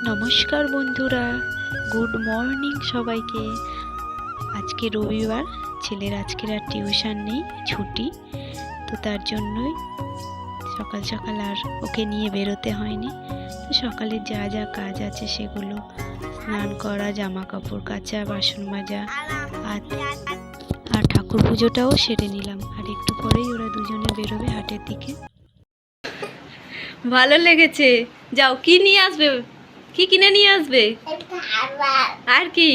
নমস্কার বন্ধুরা, good morning সবাইকে। আজকে রবিবার, ছেলের আজকের আর টিউশন নেই, ছুটি। তো তার জন্যই সকাল সকাল আর ওকে নিয়ে বেরোতে হয়নি। তো সকালের যা যা কাজ আছে সেগুলো, স্নান করা, জামা কাপড় কাচা, বাসন মাজা আর ঠাকুর পুজোটাও সেরে নিলাম। আর একটু পরেই ওরা দুজনে বেরোবে হাটের দিকে। ভালো লেগেছে, যাও কি নিয়ে আসবে, কি কিনে নিয়ে আসবে? আর কি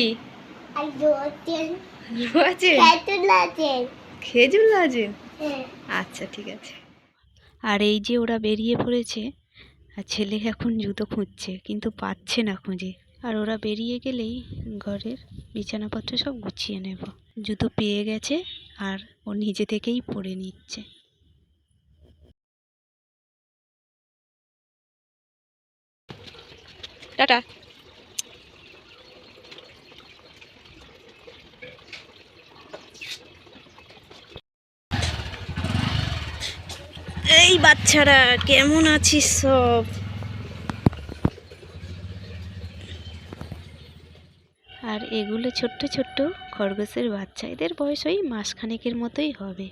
খেজুর লাজেন? আচ্ছা ঠিক আছে। আর এই যে ওরা বেরিয়ে পড়েছে, আর ছেলে এখন জুতো খুঁজছে কিন্তু পাচ্ছে না খুঁজে। আর ওরা বেরিয়ে গেলেই ঘরের বিছানাপত্র সব গুছিয়ে নেব। জুতো পেয়ে গেছে আর ও নিজে থেকেই পরে নিচ্ছে। টাটা। এই বাচ্চারা কেমন আছিস সব? আর এগুলো ছোট্ট ছোট্ট খরগোশের বাচ্চা, এদের বয়স ওই মাসখানেকের মতোই হবে।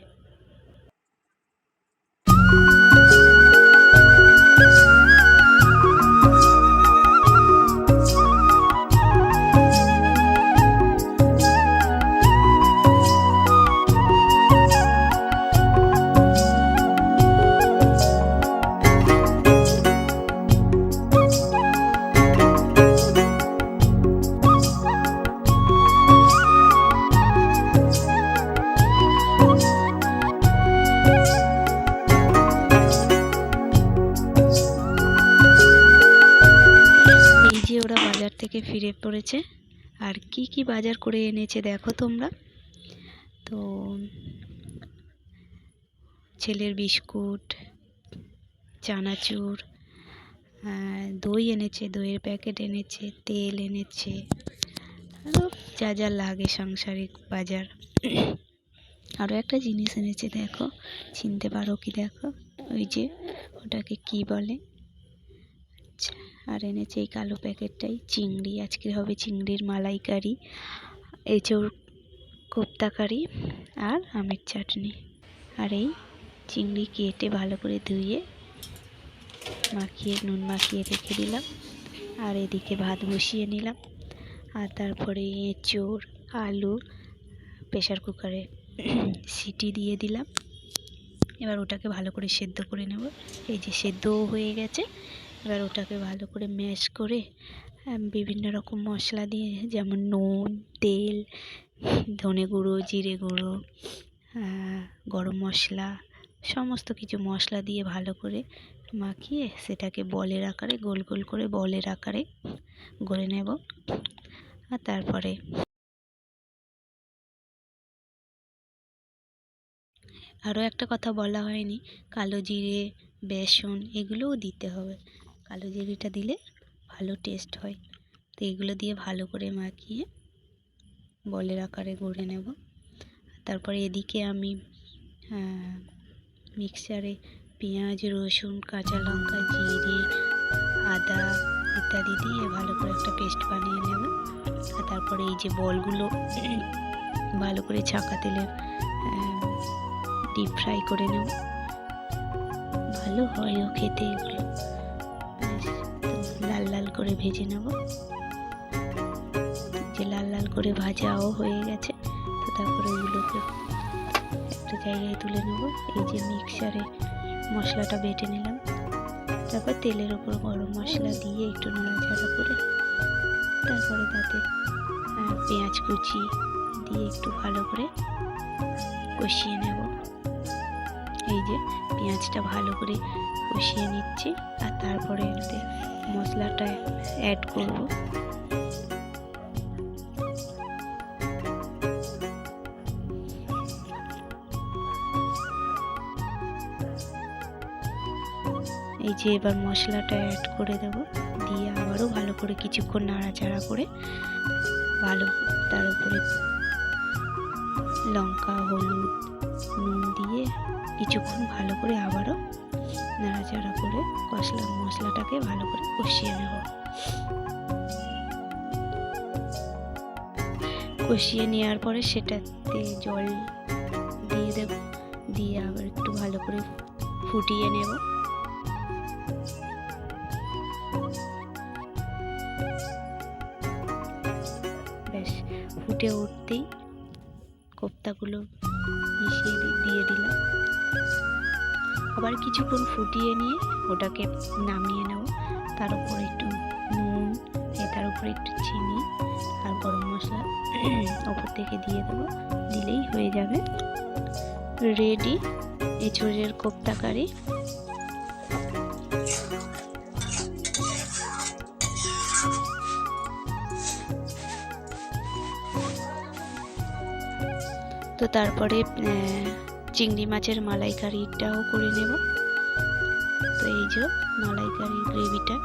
ওরা বাজার থেকে ফিরে পড়েছে, আর কি কি বাজার করে এনেছে দেখো তোমরা। তো ছেলের বিস্কুট, চানাচুর, দই এনেছে, দইয়ের প্যাকেট এনেছে, তেল এনেছে, আরও যা যা লাগে সাংসারিক বাজার। আরও একটা জিনিস এনেছে, দেখো, চিনতে পারো কি? দেখো, ওই যে ওটাকে কি বলে। আর এনেছে এই কালো প্যাকেটটাই চিংড়ি। আজকে হবে চিংড়ির মালাইকারি, এঁচোড় কোপ্তা কারি আর আমের চাটনি। আর এই চিংড়ি কেটে ভালো করে ধুয়ে মাখিয়ে, নুন মাখিয়ে রেখে দিলাম। আর এদিকে ভাত বসিয়ে নিলাম। আর তারপরে এঁচোড়, আলু প্রেশার কুকারে সিটি দিয়ে দিলাম। এবার ওটাকে ভালো করে সেদ্ধ করে নেব। এই যে সেদ্ধও হয়ে গেছে। এবার ওটাকে ভালো করে ম্যাশ করে বিভিন্ন রকম মশলা দিয়ে, যেমন নুন, তেল, ধনে গুঁড়ো, জিরে গুঁড়ো, গরম মশলা, সমস্ত কিছু মশলা দিয়ে ভালো করে মাখিয়ে সেটাকে বলের আকারে, গোল গোল করে বলের আকারে গড়ে নেব। আর তারপরে আরও একটা কথা বলা হয়নি, কালো জিরে, বেসন এগুলোও দিতে হবে। কালো জিরেটা দিলে ভালো টেস্ট হয়। তো এগুলো দিয়ে ভালো করে মাখিয়ে বলের আকারে গড়ে নেব। তারপরে এদিকে আমি মিক্সারে পেঁয়াজ, রসুন, কাঁচা লঙ্কা, জিরে, আদা ইত্যাদি দিয়ে ভালো করে একটা পেস্ট বানিয়ে নেব। আর তারপরে এই যে বলগুলো ভালো করে ছাঁকা তেলে ডিপ ফ্রাই করে নেব। ভালো হয়ও খেতে এগুলো, লাল লাল করে ভেজে নেব। যে লাল লাল করে ভাজাও হয়ে গেছে, তো তারপরে ওগুলোকে একটা জায়গায় তুলে নেব। এই যে মিক্সারে মশলাটা বেটে নিলাম, তারপর তেলের ওপর গরম মশলা দিয়ে একটু নাড়াচাড়া করে তারপরে তাতে পেঁয়াজ কুচি দিয়ে একটু ভালো করে কষিয়ে নেব। এই যে পেঁয়াজটা ভালো করে কষিয়ে নিচ্ছি। আর তারপরে এতে মশলাটা অ্যাড করব। এই যে এবার মশলাটা অ্যাড করে দেব, দিয়ে আবারও ভালো করে কিছুক্ষণ নাড়াচাড়া করে ভালো, তার উপরে লঙ্কা, হলুদ, নুন দিয়ে কিছুক্ষণ ভালো করে আবারও নাড়াচাড়া করে মশলাটাকে ভালো করে কষিয়ে নেব। কষিয়ে নেওয়ার পরে সেটাতে জল দিয়ে দেব, দিয়ে আবার একটু ভালো করে ফুটিয়ে নেব। ব্যাস ফুটে উঠতেই কোপ্তাগুলো মিশিয়ে দিয়ে দিলাম। আবার কিছুক্ষণ ফুটিয়ে নিয়ে ওটাকে নামিয়ে নেব। তার উপর একটু নুন, তার উপরে একটু চিনি আর গরম মশলা ওপর থেকে দিয়ে দেবো। দিলেই হয়ে যাবে রেডি এঁচোড়ের কোপ্তা কারি। তো তারপরে চিংড়ি মাছের মালাইকারিটাও করে নেব। তো এই যে মালাইকারির গ্রেভিটা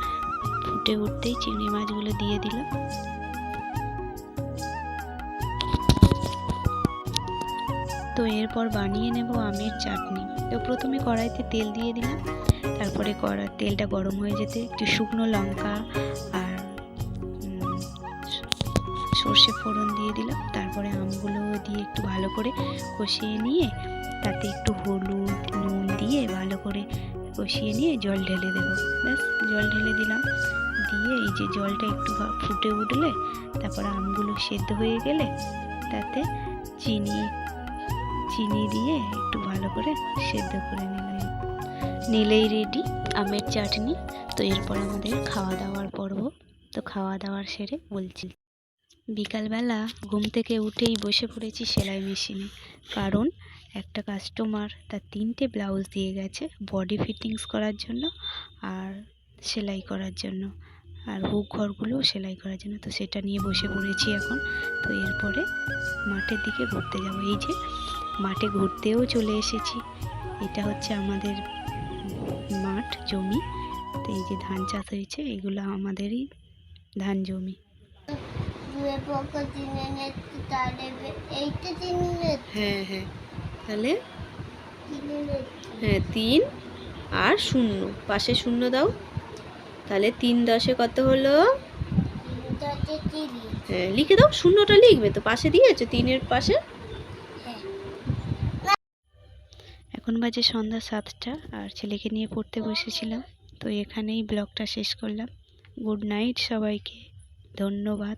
ফুটে উঠতেই চিংড়ি মাছগুলো দিয়ে দিলাম। তো এরপর বানিয়ে নেব আমের চাটনি। তো প্রথমে কড়াইতে তেল দিয়ে দিলাম, তারপরে তেলটা গরম হয়ে যেতে একটু শুকনো লঙ্কা আর সর্ষে ফোড়ন দিয়ে দিলাম। তারপরে আমগুলো দিয়ে একটু ভালো করে কষিয়ে নিয়ে তাতে একটু হলুদ নুন দিয়ে ভালো করে কষিয়ে নিয়ে জল ঢেলে দেবো। ব্যাস জল ঢেলে দিলাম। দিয়ে এই যে জলটা একটু ফুটে উঠলে তারপরে আমগুলো সেদ্ধ হয়ে গেলে তাতে চিনি দিয়ে একটু ভালো করে সেদ্ধ করে নিলেই রেডি আমের চাটনি। তো এরপর আমাদের খাওয়া দাওয়ার পর্ব। তো খাওয়া দাওয়ার সেরে বলছি, বিকালবেলা ঘুম থেকে উঠেই বসে পড়েছি সেলাই মেশিনে, কারণ একটা কাস্টমার তার 3টে ব্লাউজ দিয়ে গেছে বডি ফিটিংস করার জন্য আর সেলাই করার জন্য, আর হুক ঘরগুলোও সেলাই করার জন্য। তো সেটা নিয়ে বসে পড়েছি এখন। তো এরপরে মাঠের দিকে ঘুরতে যাব। এই যে মাঠে ঘুরতেও চলে এসেছি। এটা হচ্ছে আমাদের মাঠ জমি। তো এই যে ধান চাষ হয়েছে, এগুলো আমাদেরই ধান জমি। হ্যাঁ হ্যাঁ, তাহলে হ্যাঁ 3 আর 0 পাশে 0 দাও, তাহলে 3 10 কত হলো? হ্যাঁ লিখে দাও, 0টা লিখবে তো, পাশে দিয়েছো 3-এর পাশে। এখন বাজে সন্ধ্যা 7টা আর ছেলেকে নিয়ে পড়তে বসেছিলাম। তো এখানেই ব্লগটা শেষ করলাম। গুড নাইট সবাইকে, ধন্যবাদ।